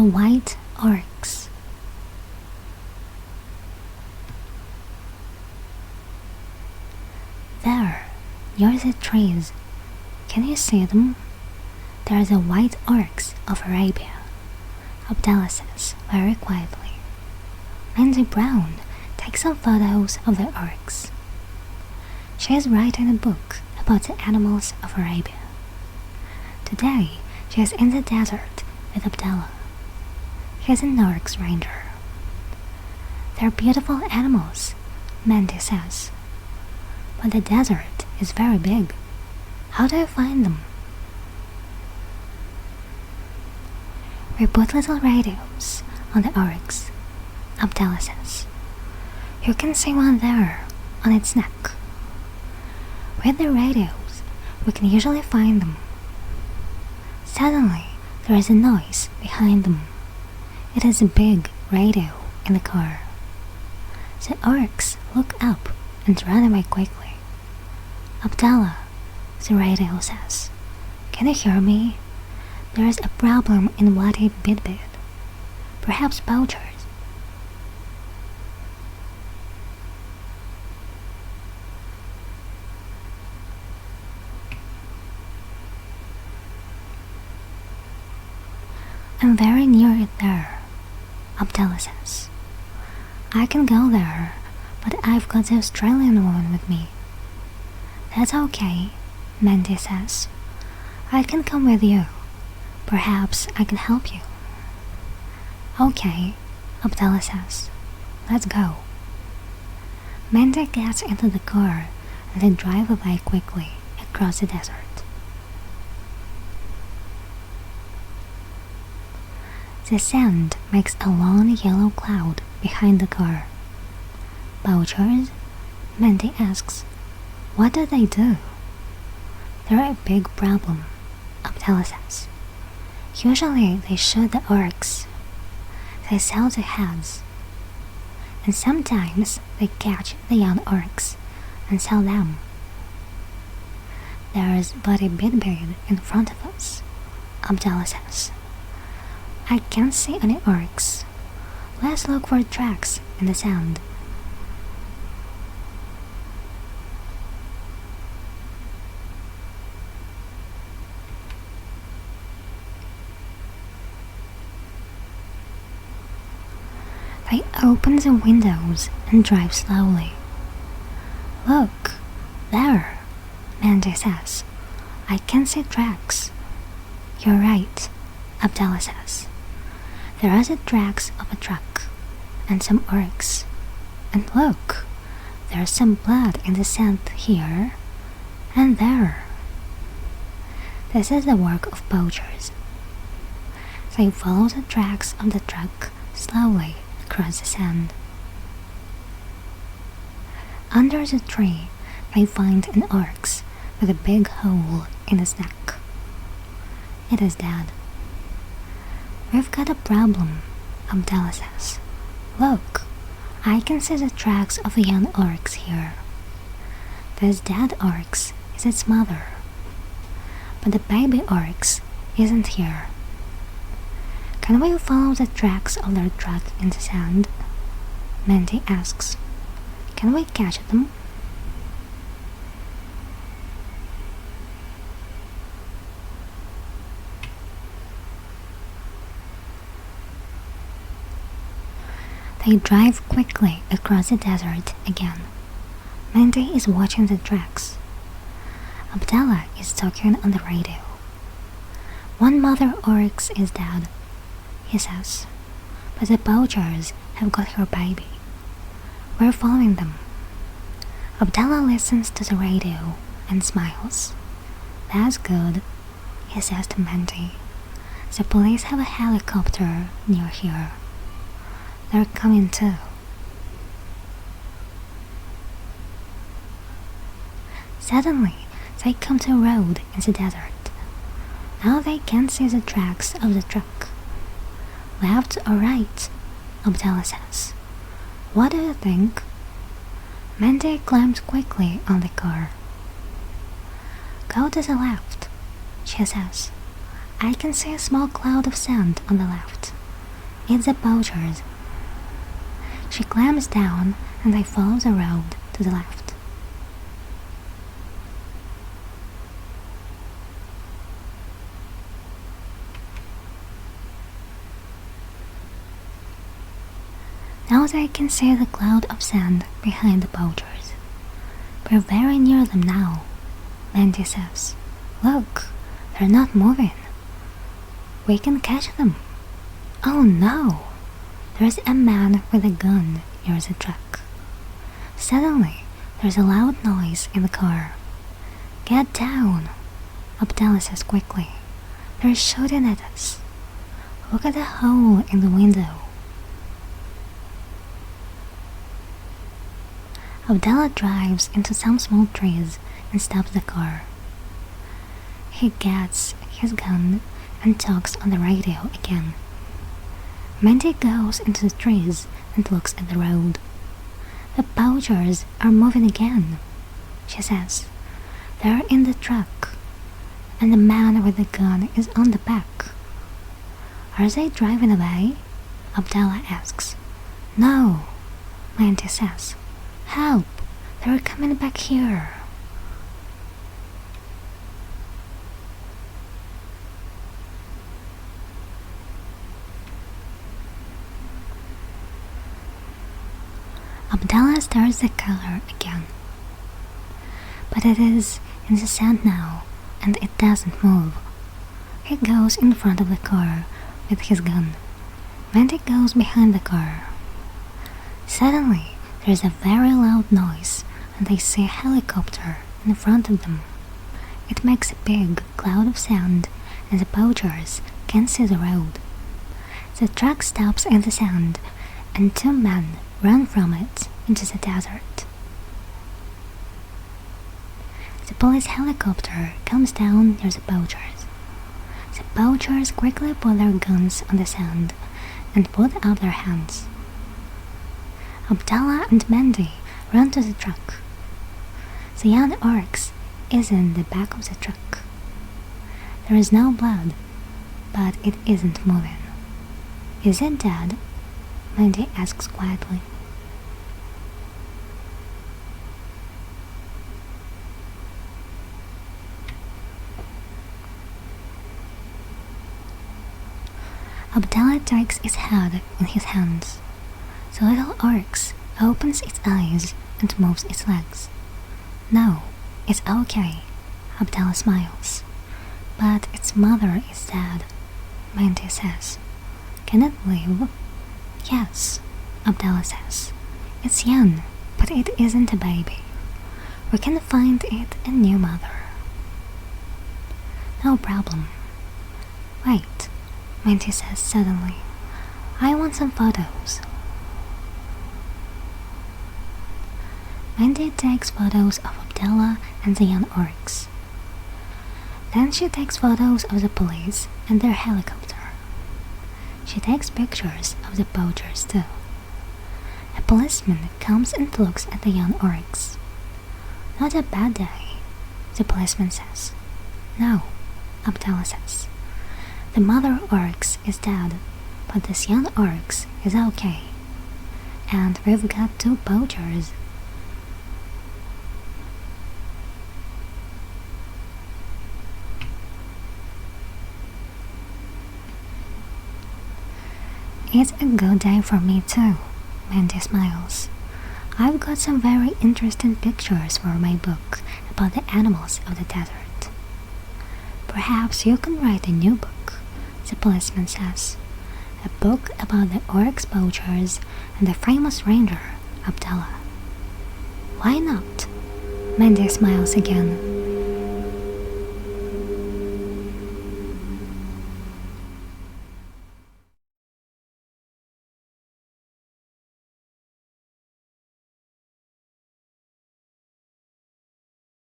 the White Oryx. There, near the trees. Can you see them? There is a White Oryx of Arabia, Abdallah says very quietly. Lindsay Brown takes some photos of the oryx. She is writing a book about the animals of Arabia. Today, she is in the desert with Abdallah. He is an oryx ranger. They're beautiful animals, Mandy says. But the desert is very big. How do I find them? We put little radios on the oryx, Abdallah says. You can see one there, on its neck. With the radios, we can usually find them. Suddenly, there is a noise behind them. It is a big radio in the car. The oryx look up and run away quickly. Abdallah, the radio says, can you hear me? There is a problem in Wadi Bidbid. Perhaps poachers. I'm very near it there, Abdallah says. I can go there, but I've got the Australian woman with me. That's okay, Mandy says. I can come with you. Perhaps I can help you. Okay, Abdallah says. Let's go. Mandy gets into the car and they drive away quickly across the desert. The sand makes a long yellow cloud behind the car. Poachers? Mandy asks. What do they do? They're a big problem, Abdallah says. Usually they shoot the oryx. They sell the heads. And sometimes they catch the young oryx and sell them. There's Wadi Bidbid in front of us, Abdallah says. I can't see any oryx. Let's look for tracks in the sand. They open the windows and drive slowly. Look, there, Mandy says. I can see tracks. You're right, Abdallah says. There are the tracks of a truck and some oryx. And look, there's some blood in the sand here and there. This is the work of poachers. They follow the tracks of the truck slowly across the sand. Under the tree, they find an oryx with a big hole in its neck. It is dead. We've got a problem, Abdallah says. Look, I can see the tracks of a young oryx here. This dead oryx is its mother. But the baby oryx isn't here. Can we follow the tracks of their truck in the sand? Mandy asks. Can we catch them? They drive quickly across the desert again. Mandy is watching the tracks. Abdallah is talking on the radio. One mother oryx is dead, he says, but the poachers have got her baby. We're following them. Abdallah listens to the radio and smiles. That's good, he says to Mandy. The police have a helicopter near here. They're coming too. Suddenly, they come to a road in the desert. Now they can't see the tracks of the truck. Left or right? Abdallah says. What do you think? Mandy climbs quickly on the car. Go to the left, she says. I can see a small cloud of sand on the left. It's the poachers. She climbs down and I follow the road to the left. Now that I can see the cloud of sand behind the poachers. We're very near them now, Mandy says. Look, they're not moving. We can catch them. Oh no! There's a man with a gun near the truck. Suddenly, there's a loud noise in the car. Get down, Abdallah says quickly. They're shooting at us. Look at the hole in the window. Abdallah drives into some small trees and stops the car. He gets his gun and talks on the radio again. Mandy goes into the trees and looks at the road. The poachers are moving again, she says. They're in the truck, and the man with the gun is on the back. Are they driving away? Abdallah asks. No, Mandy says. Help! They're coming back here. Abdallah starts the car again. But it is in the sand now, and it doesn't move. He goes in front of the car with his gun. Mandy goes behind the car. Suddenly, there's a very loud noise, and they see a helicopter in front of them. It makes a big cloud of sand, and the poachers can't see the road. The truck stops in the sand, and two men run from it into the desert. The police helicopter comes down near the poachers. The poachers quickly put their guns on the sand and put up their hands. Abdallah and Mandy run to the truck. The young oryx is in the back of the truck. There is no blood, but it isn't moving. Is it dead? Mandy asks quietly. Abdallah takes its head in his hands. The little oryx opens its eyes and moves its legs. No, it's okay, Abdallah smiles. But its mother is dead, Mandy says. Can it live? Yes, Abdallah says. It's young, but it isn't a baby. We can find it a new mother. No problem. Wait, Mandy says suddenly. I want some photos. Mandy takes photos of Abdallah and the young oryx. Then she takes photos of the police and their helicopter. She takes pictures of the poachers too. A policeman comes and looks at the young oryx. Not a bad day, the policeman says. No, Abdallah says. The mother oryx is dead, but this young oryx is okay. And we've got two poachers. It's a good day for me too, Mandy smiles. I've got some very interesting pictures for my book about the animals of the desert. Perhaps you can write a new book, the policeman says. A book about the oryx poachers and the famous ranger, Abdallah. Why not? Mandy smiles again.